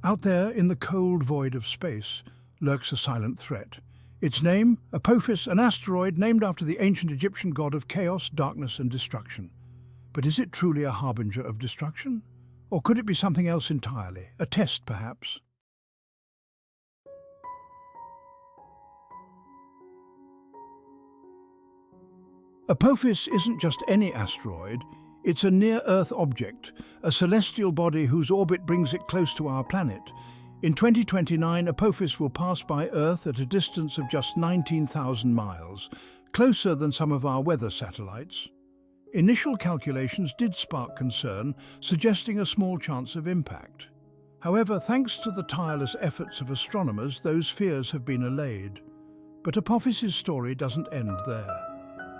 Out there in the cold void of space lurks a silent threat. Its name, Apophis, an asteroid named after the ancient Egyptian god of chaos, darkness and destruction. But is it truly a harbinger of destruction? Or could it be something else entirely? A test, perhaps? Apophis isn't just any asteroid. It's a near-Earth object, a celestial body whose orbit brings it close to our planet. In 2029, Apophis will pass by Earth at a distance of just 19,000 miles, closer than some of our weather satellites. Initial calculations did spark concern, suggesting a small chance of impact. However, thanks to the tireless efforts of astronomers, those fears have been allayed. But Apophis's story doesn't end there.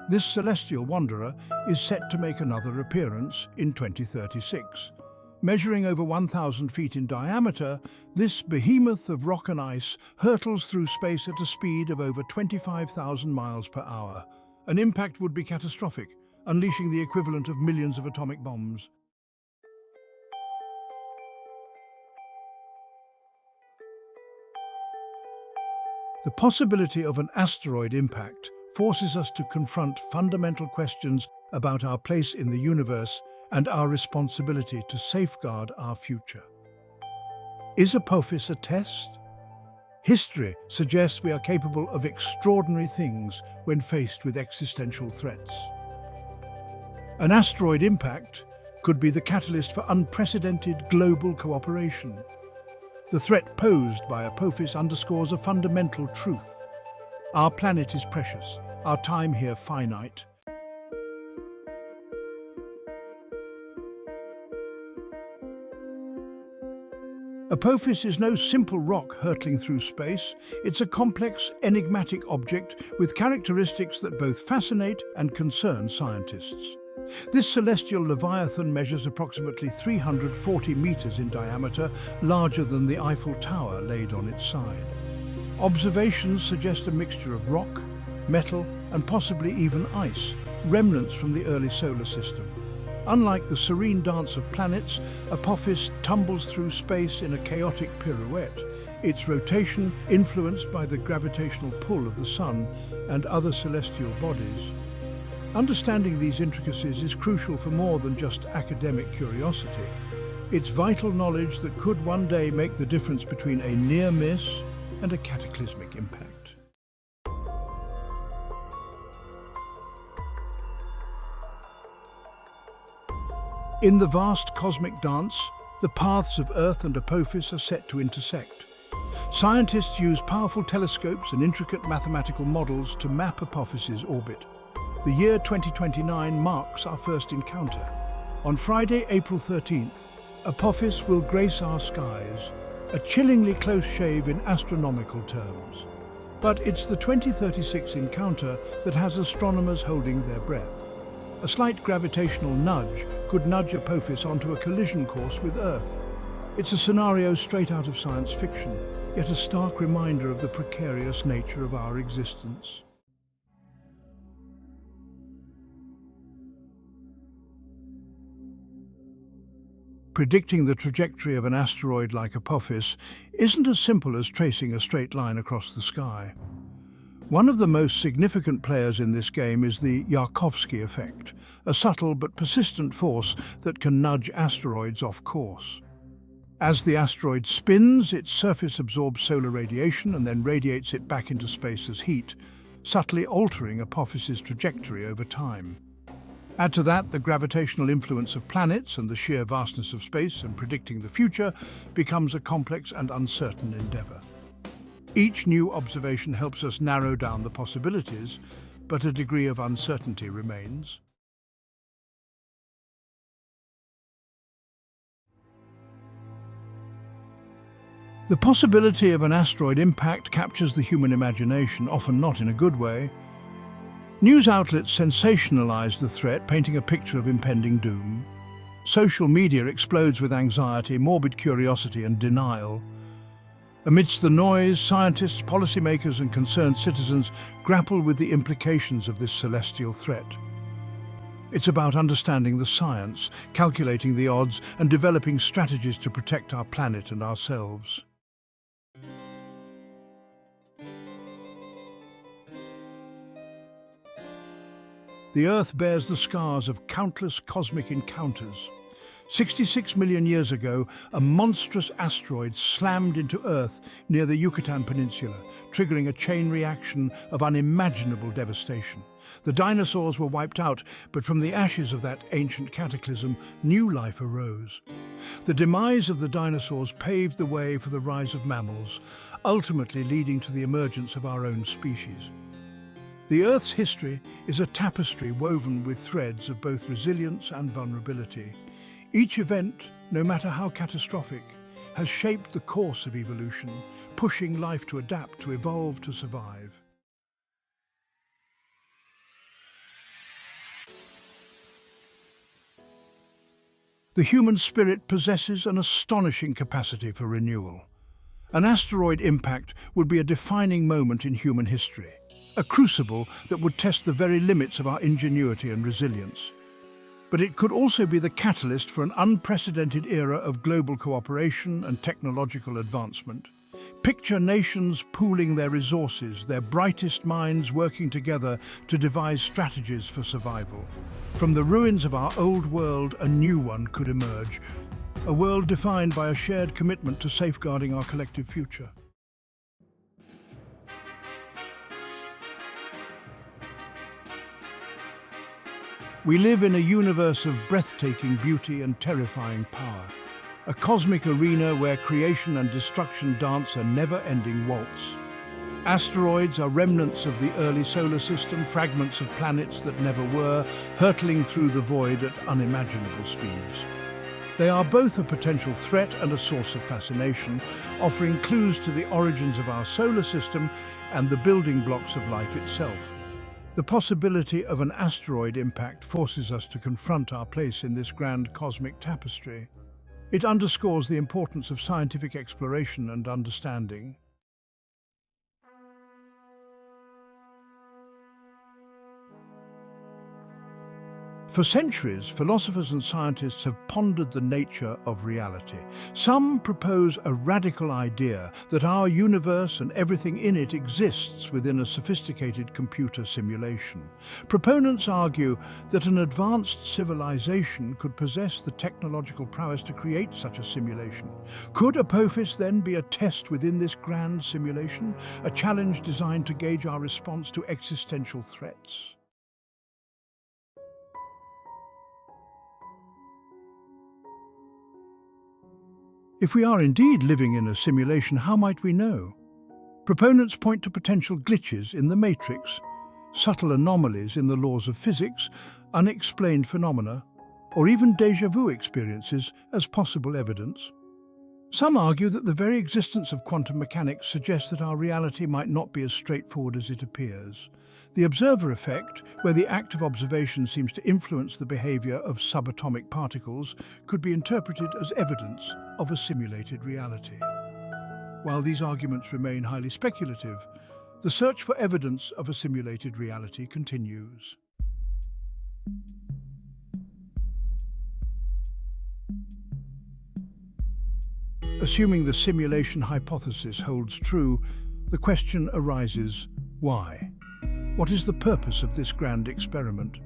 This celestial wanderer is set to make another appearance in 2036. Measuring over 1,000 feet in diameter, this behemoth of rock and ice hurtles through space at a speed of over 25,000 miles per hour. An impact would be catastrophic, unleashing the equivalent of millions of atomic bombs. The possibility of an asteroid impact forces us to confront fundamental questions about our place in the universe and our responsibility to safeguard our future. Is Apophis a test? History suggests we are capable of extraordinary things when faced with existential threats. An asteroid impact could be the catalyst for unprecedented global cooperation. The threat posed by Apophis underscores a fundamental truth. Our planet is precious, our time here finite. Apophis is no simple rock hurtling through space. It's a complex, enigmatic object with characteristics that both fascinate and concern scientists. This celestial leviathan measures approximately 340 meters in diameter, larger than the Eiffel Tower laid on its side. Observations suggest a mixture of rock, metal, and possibly even ice, remnants from the early solar system. Unlike the serene dance of planets, Apophis tumbles through space in a chaotic pirouette, its rotation influenced by the gravitational pull of the Sun and other celestial bodies. Understanding these intricacies is crucial for more than just academic curiosity. It's vital knowledge that could one day make the difference between a near miss and a cataclysmic impact. In the vast cosmic dance, the paths of Earth and Apophis are set to intersect. Scientists use powerful telescopes and intricate mathematical models to map Apophis's orbit. The year 2029 marks our first encounter. On Friday, April 13th, Apophis will grace our skies, a chillingly close shave in astronomical terms. But it's the 2036 encounter that has astronomers holding their breath. A slight gravitational nudge could nudge Apophis onto a collision course with Earth. It's a scenario straight out of science fiction, yet a stark reminder of the precarious nature of our existence. Predicting the trajectory of an asteroid like Apophis isn't as simple as tracing a straight line across the sky. One of the most significant players in this game is the Yarkovsky effect, a subtle but persistent force that can nudge asteroids off course. As the asteroid spins, its surface absorbs solar radiation and then radiates it back into space as heat, subtly altering Apophis's trajectory over time. Add to that the gravitational influence of planets and the sheer vastness of space, and predicting the future becomes a complex and uncertain endeavor. Each new observation helps us narrow down the possibilities, but a degree of uncertainty remains. The possibility of an asteroid impact captures the human imagination, often not in a good way. News outlets sensationalize the threat, painting a picture of impending doom. Social media explodes with anxiety, morbid curiosity, and denial. Amidst the noise, scientists, policymakers, and concerned citizens grapple with the implications of this celestial threat. It's about understanding the science, calculating the odds, and developing strategies to protect our planet and ourselves. The Earth bears the scars of countless cosmic encounters. 66 million years ago, a monstrous asteroid slammed into Earth near the Yucatan Peninsula, triggering a chain reaction of unimaginable devastation. The dinosaurs were wiped out, but from the ashes of that ancient cataclysm, new life arose. The demise of the dinosaurs paved the way for the rise of mammals, ultimately leading to the emergence of our own species. The Earth's history is a tapestry woven with threads of both resilience and vulnerability. Each event, no matter how catastrophic, has shaped the course of evolution, pushing life to adapt, to evolve, to survive. The human spirit possesses an astonishing capacity for renewal. An asteroid impact would be a defining moment in human history, a crucible that would test the very limits of our ingenuity and resilience. But it could also be the catalyst for an unprecedented era of global cooperation and technological advancement. Picture nations pooling their resources, their brightest minds working together to devise strategies for survival. From the ruins of our old world, a new one could emerge, a world defined by a shared commitment to safeguarding our collective future. We live in a universe of breathtaking beauty and terrifying power, a cosmic arena where creation and destruction dance a never-ending waltz. Asteroids are remnants of the early solar system, fragments of planets that never were, hurtling through the void at unimaginable speeds. They are both a potential threat and a source of fascination, offering clues to the origins of our solar system and the building blocks of life itself. The possibility of an asteroid impact forces us to confront our place in this grand cosmic tapestry. It underscores the importance of scientific exploration and understanding. For centuries, philosophers and scientists have pondered the nature of reality. Some propose a radical idea that our universe and everything in it exists within a sophisticated computer simulation. Proponents argue that an advanced civilization could possess the technological prowess to create such a simulation. Could Apophis then be a test within this grand simulation, a challenge designed to gauge our response to existential threats? If we are indeed living in a simulation, how might we know? Proponents point to potential glitches in the matrix, subtle anomalies in the laws of physics, unexplained phenomena, or even déjà vu experiences as possible evidence. Some argue that the very existence of quantum mechanics suggests that our reality might not be as straightforward as it appears. The observer effect, where the act of observation seems to influence the behavior of subatomic particles, could be interpreted as evidence of a simulated reality. While these arguments remain highly speculative, the search for evidence of a simulated reality continues. Assuming the simulation hypothesis holds true, the question arises, why? What is the purpose of this grand experiment?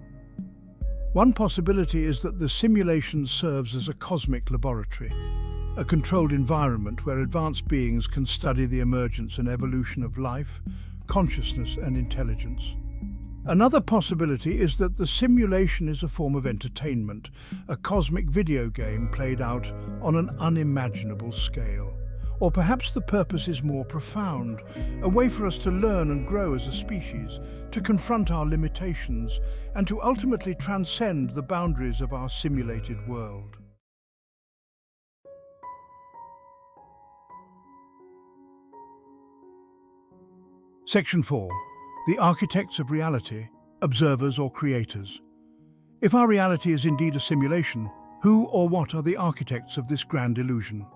One possibility is that the simulation serves as a cosmic laboratory, a controlled environment where advanced beings can study the emergence and evolution of life, consciousness, and intelligence. Another possibility is that the simulation is a form of entertainment, a cosmic video game played out on an unimaginable scale. Or perhaps the purpose is more profound, a way for us to learn and grow as a species, to confront our limitations, and to ultimately transcend the boundaries of our simulated world. Section 4. The architects of reality, observers or creators. If our reality is indeed a simulation, who or what are the architects of this grand illusion?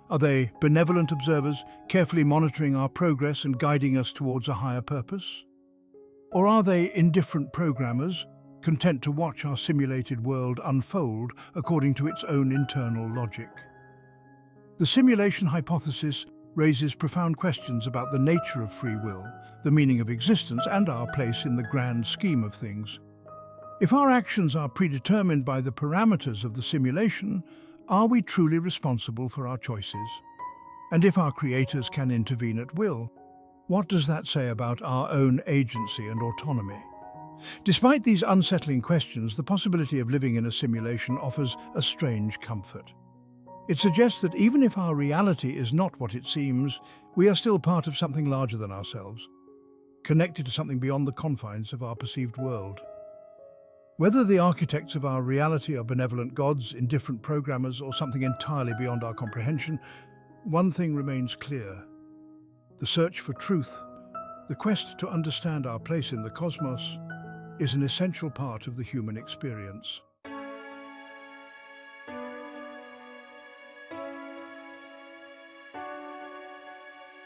Are they benevolent observers, carefully monitoring our progress and guiding us towards a higher purpose? Or are they indifferent programmers, content to watch our simulated world unfold according to its own internal logic. The simulation hypothesis raises profound questions about the nature of free will, the meaning of existence, and our place in the grand scheme of things. If our actions are predetermined by the parameters of the simulation, are we truly responsible for our choices? And if our creators can intervene at will, what does that say about our own agency and autonomy? Despite these unsettling questions, the possibility of living in a simulation offers a strange comfort. It suggests that even if our reality is not what it seems, we are still part of something larger than ourselves, connected to something beyond the confines of our perceived world. Whether the architects of our reality are benevolent gods, indifferent programmers, or something entirely beyond our comprehension, one thing remains clear. The search for truth, the quest to understand our place in the cosmos, is an essential part of the human experience.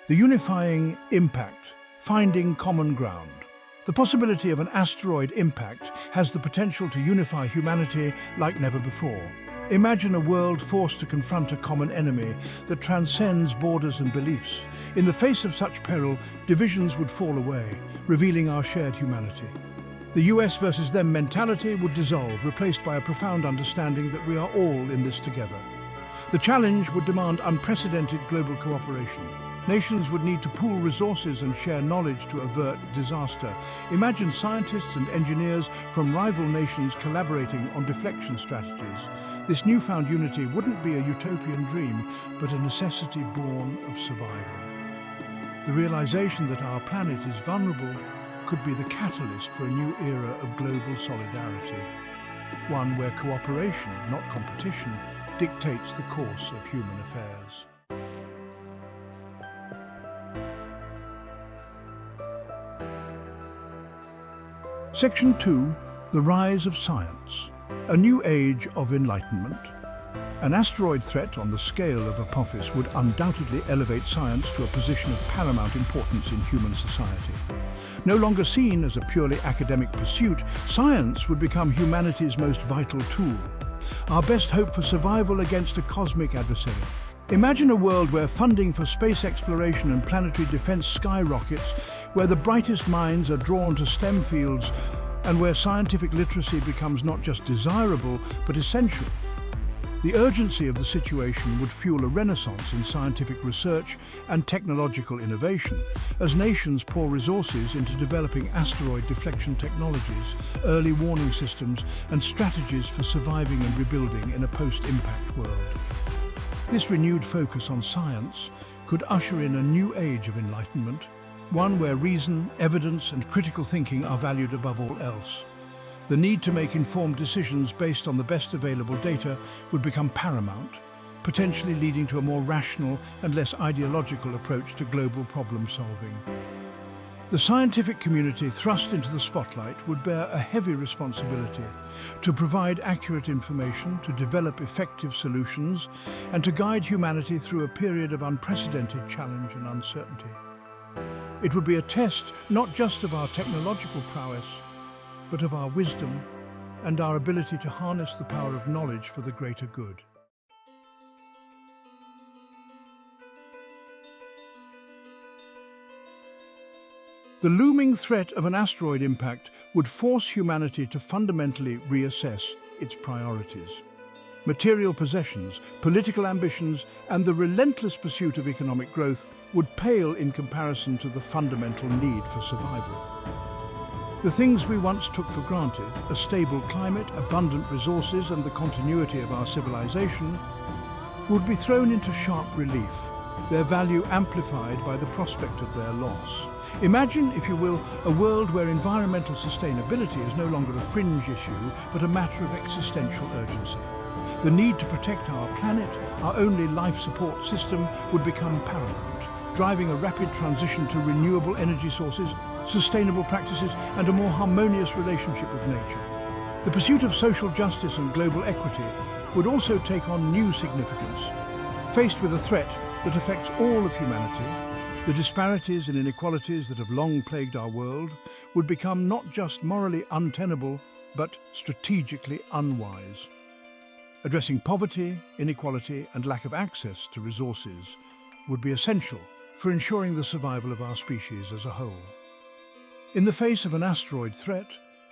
The unifying impact, finding common ground. The possibility of an asteroid impact has the potential to unify humanity like never before. Imagine a world forced to confront a common enemy that transcends borders and beliefs. In the face of such peril, divisions would fall away, revealing our shared humanity. The US versus them mentality would dissolve, replaced by a profound understanding that we are all in this together. The challenge would demand unprecedented global cooperation. Nations would need to pool resources and share knowledge to avert disaster. Imagine scientists and engineers from rival nations collaborating on deflection strategies. This newfound unity wouldn't be a utopian dream, but a necessity born of survival. The realization that our planet is vulnerable could be the catalyst for a new era of global solidarity, one where cooperation, not competition, dictates the course of human affairs. Section 2. The Rise of Science. A new age of enlightenment. An asteroid threat on the scale of Apophis would undoubtedly elevate science to a position of paramount importance in human society. No longer seen as a purely academic pursuit, science would become humanity's most vital tool, our best hope for survival against a cosmic adversary. Imagine a world where funding for space exploration and planetary defense skyrockets, where the brightest minds are drawn to STEM fields, and where scientific literacy becomes not just desirable, but essential. The urgency of the situation would fuel a renaissance in scientific research and technological innovation, as nations pour resources into developing asteroid deflection technologies, early warning systems, and strategies for surviving and rebuilding in a post-impact world. This renewed focus on science could usher in a new age of enlightenment, one where reason, evidence, and critical thinking are valued above all else. The need to make informed decisions based on the best available data would become paramount, potentially leading to a more rational and less ideological approach to global problem solving. The scientific community thrust into the spotlight would bear a heavy responsibility to provide accurate information, to develop effective solutions, and to guide humanity through a period of unprecedented challenge and uncertainty. It would be a test not just of our technological prowess, but of our wisdom and our ability to harness the power of knowledge for the greater good. The looming threat of an asteroid impact would force humanity to fundamentally reassess its priorities. Material possessions, political ambitions, and the relentless pursuit of economic growth would pale in comparison to the fundamental need for survival. The things we once took for granted, a stable climate, abundant resources, and the continuity of our civilization, would be thrown into sharp relief, their value amplified by the prospect of their loss. Imagine, if you will, a world where environmental sustainability is no longer a fringe issue, but a matter of existential urgency. The need to protect our planet, our only life support system, would become paramount, driving a rapid transition to renewable energy sources, sustainable practices, and a more harmonious relationship with nature. The pursuit of social justice and global equity would also take on new significance. Faced with a threat that affects all of humanity, the disparities and inequalities that have long plagued our world would become not just morally untenable, but strategically unwise. Addressing poverty, inequality, and lack of access to resources would be essential for ensuring the survival of our species as a whole. In the face of an asteroid threat,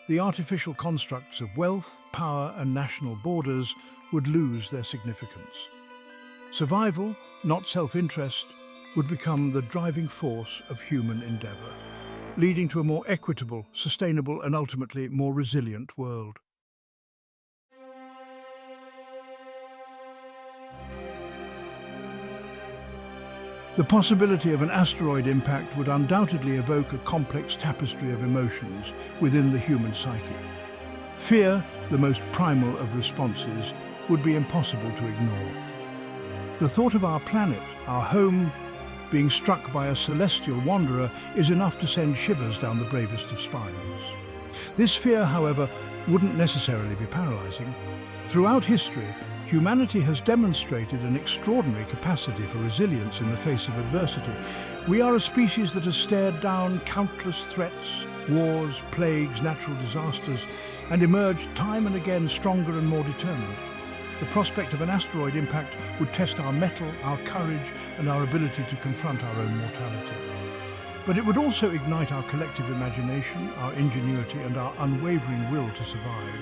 the artificial constructs of wealth, power, and national borders would lose their significance. Survival, not self-interest, would become the driving force of human endeavour, leading to a more equitable, sustainable, and ultimately more resilient world. The possibility of an asteroid impact would undoubtedly evoke a complex tapestry of emotions within the human psyche. Fear, the most primal of responses, would be impossible to ignore. The thought of our planet, our home, being struck by a celestial wanderer is enough to send shivers down the bravest of spines. This fear, however, wouldn't necessarily be paralyzing. Throughout history, humanity has demonstrated an extraordinary capacity for resilience in the face of adversity. We are a species that has stared down countless threats, wars, plagues, natural disasters, and emerged time and again stronger and more determined. The prospect of an asteroid impact would test our mettle, our courage, and our ability to confront our own mortality. But it would also ignite our collective imagination, our ingenuity, and our unwavering will to survive.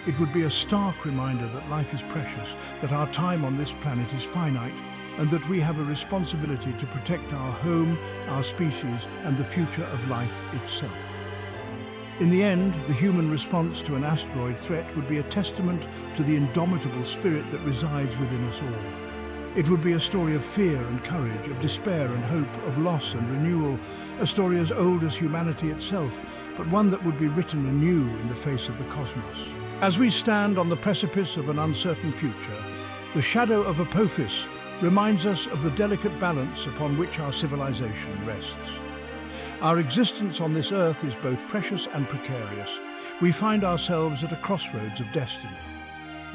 It would be a stark reminder that life is precious, that our time on this planet is finite, and that we have a responsibility to protect our home, our species, and the future of life itself. In the end, the human response to an asteroid threat would be a testament to the indomitable spirit that resides within us all. It would be a story of fear and courage, of despair and hope, of loss and renewal, a story as old as humanity itself, but one that would be written anew in the face of the cosmos. As we stand on the precipice of an uncertain future, the shadow of Apophis reminds us of the delicate balance upon which our civilization rests. Our existence on this earth is both precious and precarious. We find ourselves at a crossroads of destiny.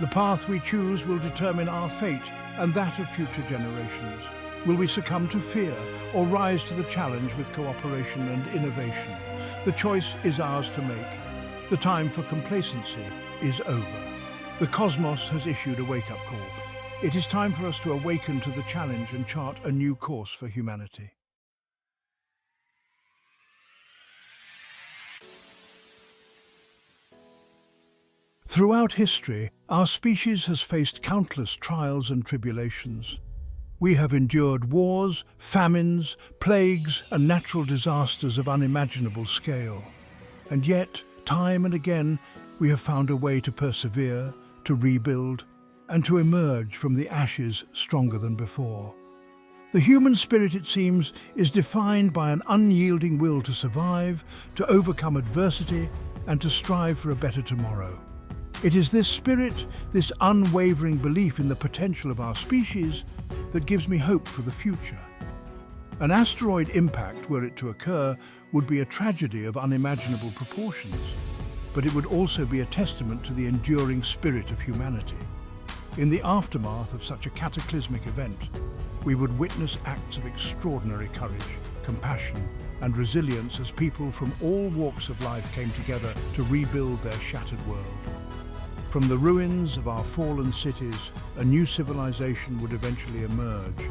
The path we choose will determine our fate and that of future generations. Will we succumb to fear or rise to the challenge with cooperation and innovation? The choice is ours to make. The time for complacency is over. The cosmos has issued a wake-up call. It is time for us to awaken to the challenge and chart a new course for humanity. Throughout history, our species has faced countless trials and tribulations. We have endured wars, famines, plagues, and natural disasters of unimaginable scale. And yet, time and again, we have found a way to persevere, to rebuild, and to emerge from the ashes stronger than before. The human spirit, it seems, is defined by an unyielding will to survive, to overcome adversity, and to strive for a better tomorrow. It is this spirit, this unwavering belief in the potential of our species, that gives me hope for the future. An asteroid impact, were it to occur, would be a tragedy of unimaginable proportions, but it would also be a testament to the enduring spirit of humanity. In the aftermath of such a cataclysmic event, we would witness acts of extraordinary courage, compassion, and resilience as people from all walks of life came together to rebuild their shattered world. From the ruins of our fallen cities, a new civilization would eventually emerge,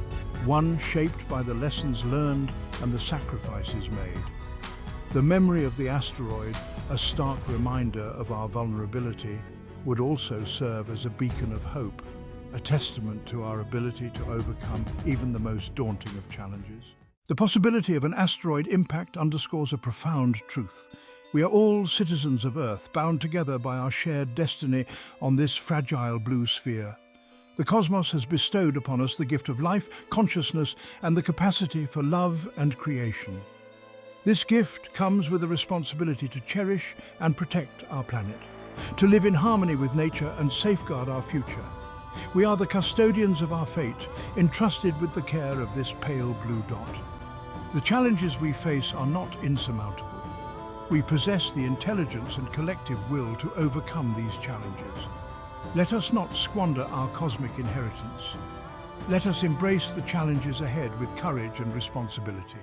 one shaped by the lessons learned and the sacrifices made. The memory of the asteroid, a stark reminder of our vulnerability, would also serve as a beacon of hope, a testament to our ability to overcome even the most daunting of challenges. The possibility of an asteroid impact underscores a profound truth. We are all citizens of Earth, bound together by our shared destiny on this fragile blue sphere. The cosmos has bestowed upon us the gift of life, consciousness, and the capacity for love and creation. This gift comes with a responsibility to cherish and protect our planet, to live in harmony with nature and safeguard our future. We are the custodians of our fate, entrusted with the care of this pale blue dot. The challenges we face are not insurmountable. We possess the intelligence and collective will to overcome these challenges. Let us not squander our cosmic inheritance. Let us embrace the challenges ahead with courage and responsibility.